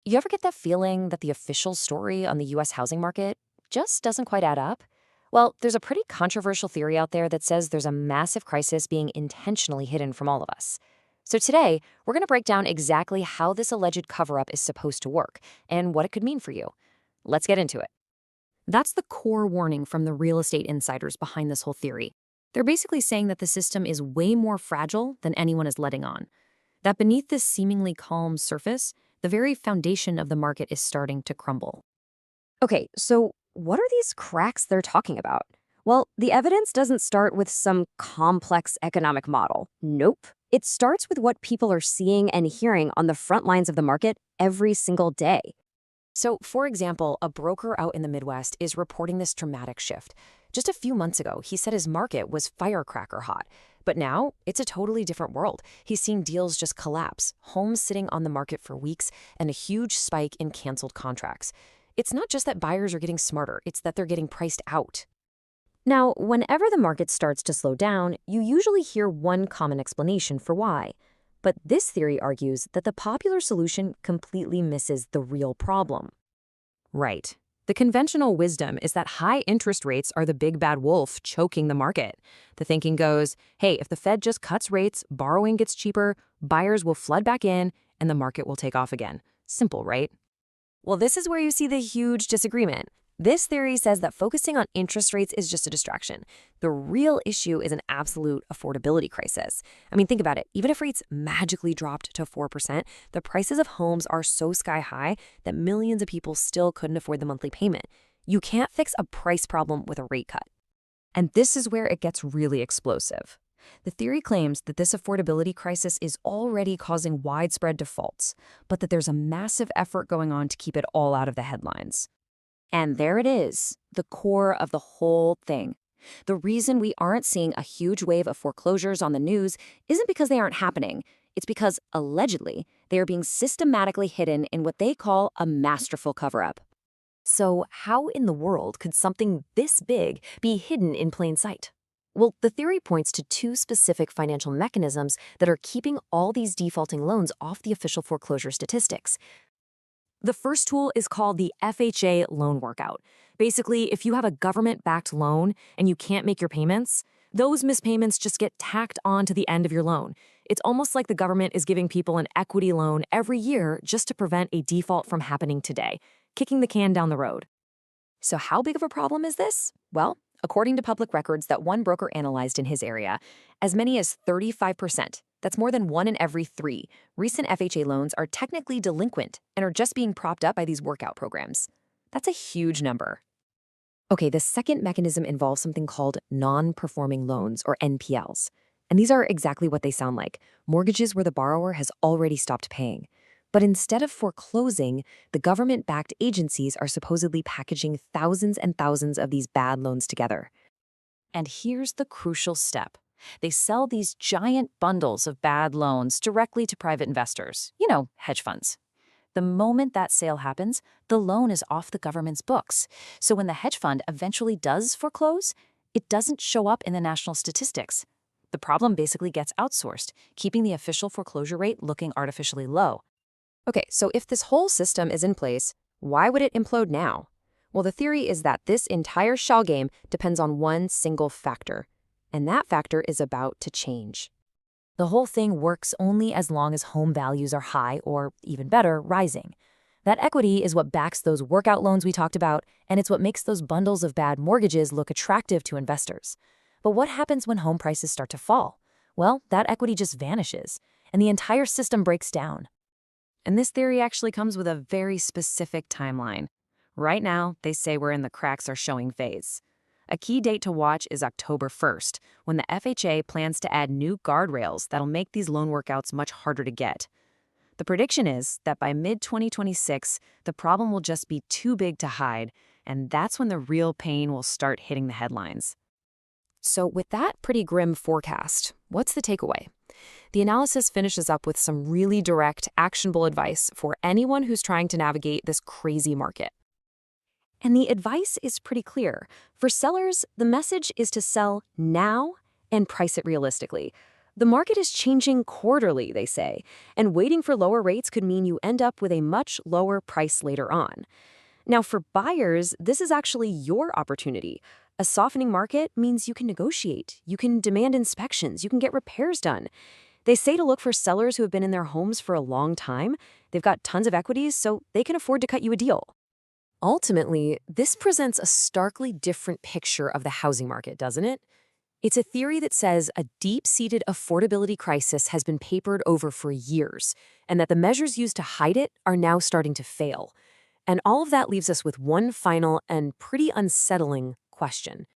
You ever get that feeling that the official story on the US housing market just doesn't quite add up? Well, there's a pretty controversial theory out there that says there's a massive crisis being intentionally hidden from all of us. So today, we're going to break down exactly how this alleged cover up is supposed to work and what it could mean for you. Let's get into it. That's the core warning from the real estate insiders behind this whole theory. They're basically saying that the system is way more fragile than anyone is letting on. That beneath this seemingly calm surface, the very foundation of the market is starting to crumble. Okay, so what are these cracks they're talking about? Well, the evidence doesn't start with some complex economic model. Nope. It starts with what people are seeing and hearing on the front lines of the market every single day. So, for example, a broker out in the Midwest is reporting this dramatic shift. Just a few months ago, he said his market was firecracker hot. But now, it's a totally different world. He's seeing deals just collapse, homes sitting on the market for weeks, and a huge spike in canceled contracts. It's not just that buyers are getting smarter, it's that they're getting priced out. Now, whenever the market starts to slow down, you usually hear one common explanation for why. But this theory argues that the popular solution completely misses the real problem. Right. The conventional wisdom is that high interest rates are the big bad wolf choking the market. The thinking goes, hey, if the Fed just cuts rates, borrowing gets cheaper, buyers will flood back in, and the market will take off again. Simple, right? Well, this is where you see the huge disagreement. This theory says that focusing on interest rates is just a distraction. The real issue is an absolute affordability crisis. I mean, think about it. Even if rates magically dropped to 4%, the prices of homes are so sky high that millions of people still couldn't afford the monthly payment. You can't fix a price problem with a rate cut. And this is where it gets really explosive. The theory claims that this affordability crisis is already causing widespread defaults, but that there's a massive effort going on to keep it all out of the headlines. And there it is, the core of the whole thing. The reason we aren't seeing a huge wave of foreclosures on the news isn't because they aren't happening. It's because, allegedly, they are being systematically hidden in what they call a masterful cover-up. So how in the world could something this big be hidden in plain sight? Well, the theory points to two specific financial mechanisms that are keeping all these defaulting loans off the official foreclosure statistics. The first tool is called the FHA loan workout. Basically, if you have a government-backed loan and you can't make your payments, those missed payments just get tacked on to the end of your loan. It's almost like the government is giving people an equity loan every year just to prevent a default from happening today, kicking the can down the road. So how big of a problem is this? Well, according to public records that one broker analyzed in his area, as many as 35%, that's more than 1 in every 3, recent FHA loans are technically delinquent and are just being propped up by these workout programs. That's a huge number. Okay, the second mechanism involves something called non-performing loans, or NPLs. And these are exactly what they sound like, mortgages where the borrower has already stopped paying. But instead of foreclosing, the government-backed agencies are supposedly packaging thousands and thousands of these bad loans together. And here's the crucial step. They sell these giant bundles of bad loans directly to private investors, hedge funds. The moment that sale happens, the loan is off the government's books. So when the hedge fund eventually does foreclose, it doesn't show up in the national statistics. The problem basically gets outsourced, keeping the official foreclosure rate looking artificially low. Okay, so if this whole system is in place, why would it implode now? Well, the theory is that this entire shell game depends on one single factor, and that factor is about to change. The whole thing works only as long as home values are high or, even better, rising. That equity is what backs those workout loans we talked about, and it's what makes those bundles of bad mortgages look attractive to investors. But what happens when home prices start to fall? Well, that equity just vanishes, and the entire system breaks down. And this theory actually comes with a very specific timeline. Right now, they say we're in the cracks are showing phase. A key date to watch is October 1st, when the FHA plans to add new guardrails that'll make these loan workouts much harder to get. The prediction is that by mid-2026, the problem will just be too big to hide, and that's when the real pain will start hitting the headlines. So with that pretty grim forecast, what's the takeaway? The analysis finishes up with some really direct, actionable advice for anyone who's trying to navigate this crazy market. And the advice is pretty clear. For sellers, the message is to sell now and price it realistically. The market is changing quarterly, they say, and waiting for lower rates could mean you end up with a much lower price later on. Now, for buyers, this is actually your opportunity. A softening market means you can negotiate, you can demand inspections, you can get repairs done. They say to look for sellers who have been in their homes for a long time. They've got tons of equities, so they can afford to cut you a deal. Ultimately, this presents a starkly different picture of the housing market, doesn't it? It's a theory that says a deep-seated affordability crisis has been papered over for years, and that the measures used to hide it are now starting to fail. And all of that leaves us with one final and pretty unsettling question.